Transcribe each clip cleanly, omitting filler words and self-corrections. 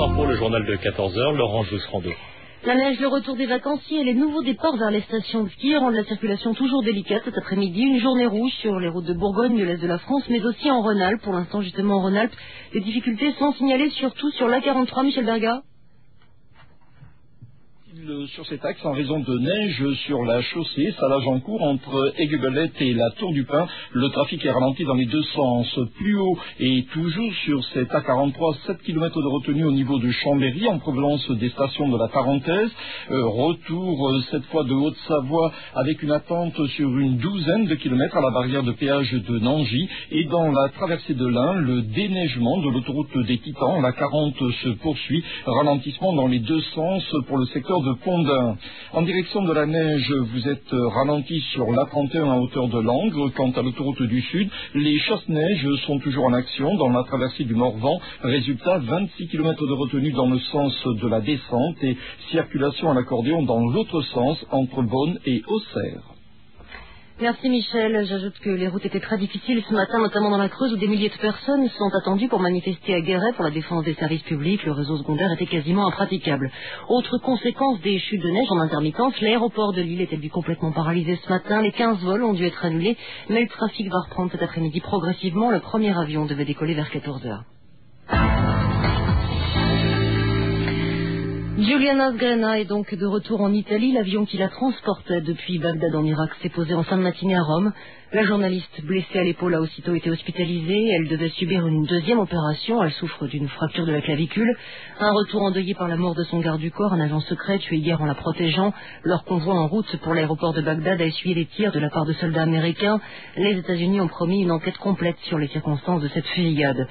revoir pour le journal de 14 heures. Laurent Jousserando. La neige, le retour des vacanciers et les nouveaux départs vers les stations de ski rendent la circulation toujours délicate cet après-midi. Une journée rouge sur les routes de Bourgogne, de l'Est de la France, mais aussi en Rhône-Alpes. Pour l'instant, justement, en Rhône-Alpes, les difficultés sont signalées surtout sur l'A43, Michel Berga. Sur cet axe, en raison de neige sur la chaussée Salagencourt entre Aiguebelette et la Tour du Pin, le trafic est ralenti dans les deux sens. Plus haut et toujours sur cet A43, 7 km de retenue au niveau de Chambéry en provenance des stations de la Tarentaise. Retour cette fois de Haute-Savoie avec une attente sur une douzaine de kilomètres à la barrière de péage de Nangy. Et dans la traversée de l'Ain, le déneigement de l'autoroute des Titans, la 40 se poursuit. Ralentissement dans les deux sens pour le secteur de Pondin. En direction de la neige, vous êtes ralenti sur l'A31 à hauteur de Langres. Quant à l'autoroute du Sud, les chasse-neige sont toujours en action dans la traversée du Morvan. Résultat, 26 km de retenue dans le sens de la descente et circulation à l'accordéon dans l'autre sens entre Beaune et Auxerre. Merci Michel. J'ajoute que les routes étaient très difficiles ce matin, notamment dans la Creuse où des milliers de personnes sont attendues pour manifester à Guéret pour la défense des services publics. Le réseau secondaire était quasiment impraticable. Autre conséquence des chutes de neige en intermittence, l'aéroport de Lille était lui complètement paralysé ce matin. Les 15 vols ont dû être annulés, mais le trafic va reprendre cet après-midi progressivement. Le premier avion devait décoller vers 14 heures. Julian Asgrena est donc de retour en Italie. L'avion qui la transportait depuis Bagdad en Irak s'est posé en fin de matinée à Rome. La journaliste blessée à l'épaule a aussitôt été hospitalisée. Elle devait subir une deuxième opération. Elle souffre d'une fracture de la clavicule. Un retour endeuillé par la mort de son garde du corps, un agent secret tué hier en la protégeant. Leur convoi en route pour l'aéroport de Bagdad a essuyé les tirs de la part de soldats américains. Les États-Unis ont promis une enquête complète sur les circonstances de cette fusillade.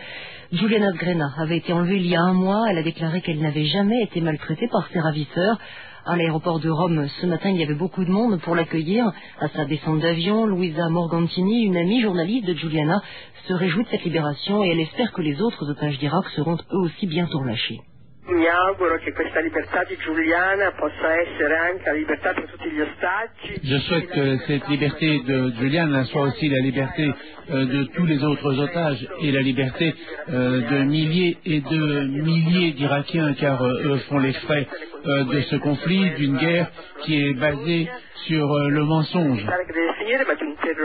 Julian Asgrena avait été enlevée il y a un mois. Elle a déclaré qu'elle n'avait jamais été maltraitée par ses ravisseurs. À l'aéroport de Rome, ce matin, il y avait beaucoup de monde pour l'accueillir. À sa descente d'avion, Luisa Morgantini, une amie journaliste de Giuliana, se réjouit de cette libération et elle espère que les autres otages d'Irak seront eux aussi bientôt relâchés. Mi auguro che questa libertà di Giuliana possa essere anche la libertà per tutti gli ostaggi. Je souhaite que cette liberté de Juliana soit aussi la liberté de tous les autres otages et la liberté de milliers et de milliers d'Irakiens, car eux font les frais de ce conflit, d'une guerre qui est basée sur le mensonge.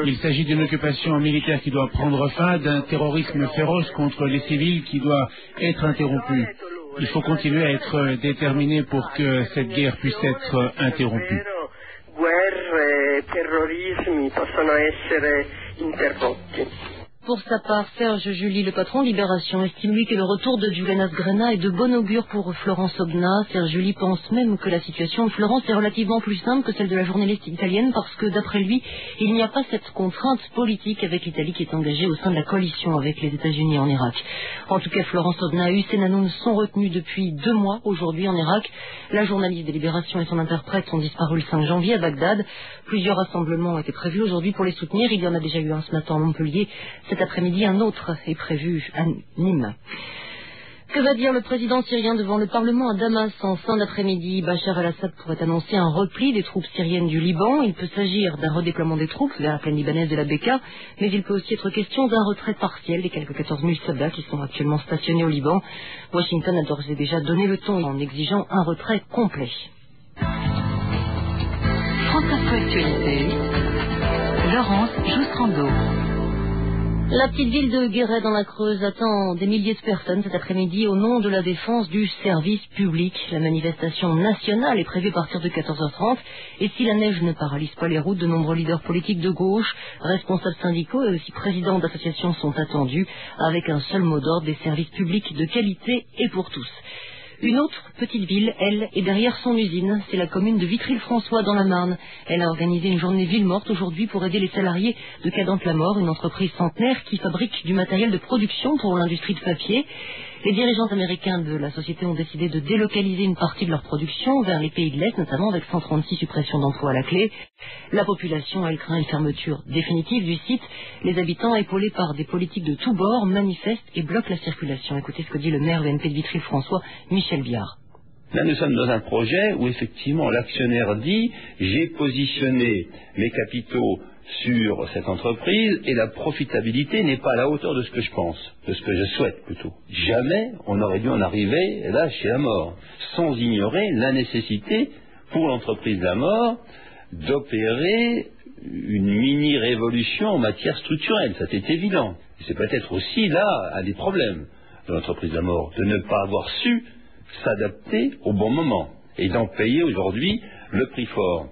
Il s'agit d'une occupation militaire qui doit prendre fin, d'un terrorisme féroce contre les civils qui doit être interrompu. Il faut continuer à être déterminé pour que cette guerre puisse être interrompue. Guerre e terrorismi possono essere interrotti. Pour sa part, Serge Julie, le patron de Libération, estime lui que le retour de Julian Asgrena est de bon augure pour Florence Obna. Serge Julie pense même que la situation de Florence est relativement plus simple que celle de la journaliste italienne parce que, d'après lui, il n'y a pas cette contrainte politique avec l'Italie qui est engagée au sein de la coalition avec les États-Unis en Irak. En tout cas, Florence Obna et Hussein Hanoun sont retenus depuis 2 mois aujourd'hui en Irak. La journaliste de Libération et son interprète sont disparus le 5 janvier à Bagdad. Plusieurs rassemblements ont été prévus aujourd'hui pour les soutenir. Il y en a déjà eu un ce matin à Montpellier. Cet après-midi, un autre est prévu à Nîmes. Que va dire le président syrien devant le Parlement à Damas en fin d'après-midi? Bachar el-Assad pourrait annoncer un repli des troupes syriennes du Liban. Il peut s'agir d'un redéploiement des troupes vers la plaine libanaise de la Beka, mais il peut aussi être question d'un retrait partiel des quelques 14 000 soldats qui sont actuellement stationnés au Liban. Washington a d'ores et déjà donné le ton en exigeant un retrait complet. France Actualité, Laurent Jousserando. La petite ville de Guéret dans la Creuse attend des milliers de personnes cet après-midi au nom de la défense du service public. La manifestation nationale est prévue à partir de 14h30 et si la neige ne paralyse pas les routes, de nombreux leaders politiques de gauche, responsables syndicaux et aussi présidents d'associations sont attendus avec un seul mot d'ordre, des services publics de qualité et pour tous. Une autre petite ville, elle, est derrière son usine. C'est la commune de Vitry-le-François dans la Marne. Elle a organisé une journée ville morte aujourd'hui pour aider les salariés de Cadente-la-Mort, une entreprise centenaire qui fabrique du matériel de production pour l'industrie de papier. Les dirigeants américains de la société ont décidé de délocaliser une partie de leur production vers les pays de l'Est, notamment avec 136 suppressions d'emplois à la clé. La population, elle craint une fermeture définitive du site. Les habitants, épaulés par des politiques de tous bords, manifestent et bloquent la circulation. Écoutez ce que dit le maire UMP de Vitry-François, Michel Biard. Là, nous sommes dans un projet où effectivement l'actionnaire dit « j'ai positionné mes capitaux sur cette entreprise et la profitabilité n'est pas à la hauteur de ce que je pense, de ce que je souhaite plutôt. Jamais on aurait dû en arriver là chez la mort, sans ignorer la nécessité pour l'entreprise La Mort d'opérer une mini-révolution en matière structurelle, ça c'est évident. C'est peut-être aussi là un des problèmes de l'entreprise La Mort, de ne pas avoir su s'adapter au bon moment et d'en payer aujourd'hui le prix fort.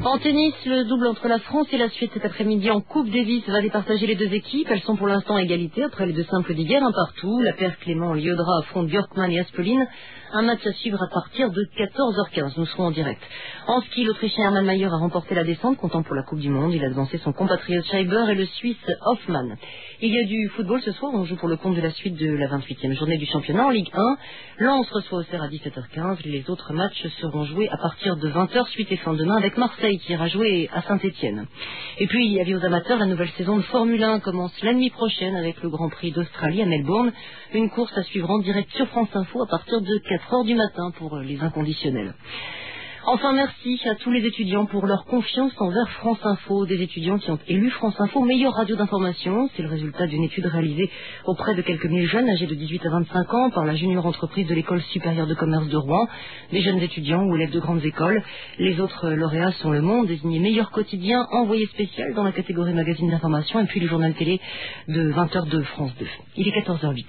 En tennis, le double entre la France et la Suède cet après-midi en Coupe Davis va départager les deux équipes. Elles sont pour l'instant à égalité après les deux simples d'hier, un partout. La paire Clément-Liodra affronte Björkman et Aspeline. Un match à suivre à partir de 14h15. Nous serons en direct. En ski, l'Autrichien Hermann Mayer a remporté la descente, comptant pour la Coupe du Monde. Il a devancé son compatriote Schreiber et le Suisse Hoffmann. Il y a du football ce soir. On joue pour le compte de la suite de la 28e journée du championnat en Ligue 1. Lens reçoit Auxerre à 17h15. Les autres matchs seront joués à partir de 20h, suite et fin demain avec Marseille qui ira jouer à Saint-Étienne. Et puis, il y avait aux amateurs, la nouvelle saison de Formule 1 commence la nuit prochaine avec le Grand Prix d'Australie à Melbourne. Une course à suivre en direct sur France Info à partir de 4h du matin pour les inconditionnels. Enfin, merci à tous les étudiants pour leur confiance envers France Info. Des étudiants qui ont élu France Info meilleure radio d'information. C'est le résultat d'une étude réalisée auprès de quelques mille jeunes âgés de 18 à 25 ans par la junior entreprise de l'École supérieure de commerce de Rouen. Des jeunes étudiants ou élèves de grandes écoles. Les autres lauréats sont Le Monde, désigné meilleur quotidien, envoyé spécial dans la catégorie magazine d'information, et puis le journal télé de 20h de France 2. Il est 14h08.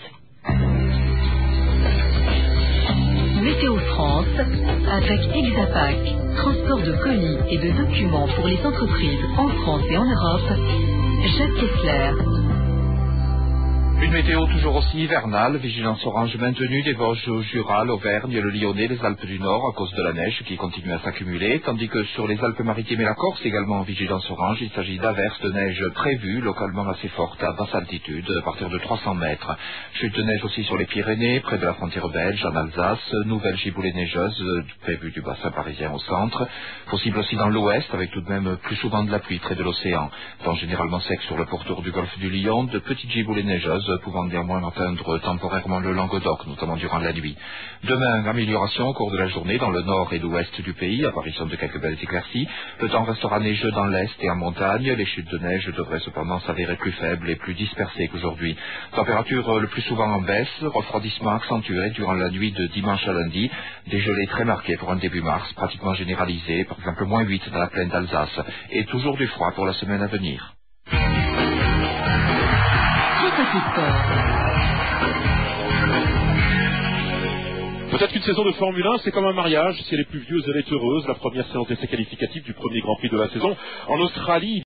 Météo France, avec Exapac, transport de colis et de documents pour les entreprises en France et en Europe, Jacques Kessler. Une météo toujours aussi hivernale, vigilance orange maintenue des Vosges au Jura, l'Auvergne, le Lyonnais, les Alpes du Nord à cause de la neige qui continue à s'accumuler, tandis que sur les Alpes-Maritimes et la Corse, également en vigilance orange, il s'agit d'averses de neige prévues, localement assez fortes à basse altitude, à partir de 300 mètres. Chute de neige aussi sur les Pyrénées, près de la frontière belge, en Alsace, nouvelle giboulée neigeuse prévue du bassin parisien au centre, possible aussi dans l'ouest, avec tout de même plus souvent de la pluie près de l'océan. Temps généralement sec sur le pourtour du golfe du Lion, de petites giboulées neigeuses pouvant néanmoins atteindre temporairement le Languedoc, notamment durant la nuit. Demain, amélioration au cours de la journée dans le nord et l'ouest du pays, apparition de quelques belles éclaircies. Le temps restera neigeux dans l'est et en montagne. Les chutes de neige devraient cependant s'avérer plus faibles et plus dispersées qu'aujourd'hui. Température le plus souvent en baisse, refroidissement accentué durant la nuit de dimanche à lundi. Des gelées très marquées pour un début mars, pratiquement généralisées, par exemple -8 dans la plaine d'Alsace. Et toujours du froid pour la semaine à venir. Peut-être qu'une saison de Formule 1, c'est comme un mariage. Si elle est plus vieuse, elle est heureuse. La première séance d'essai qualificatif du premier Grand Prix de la saison en Australie.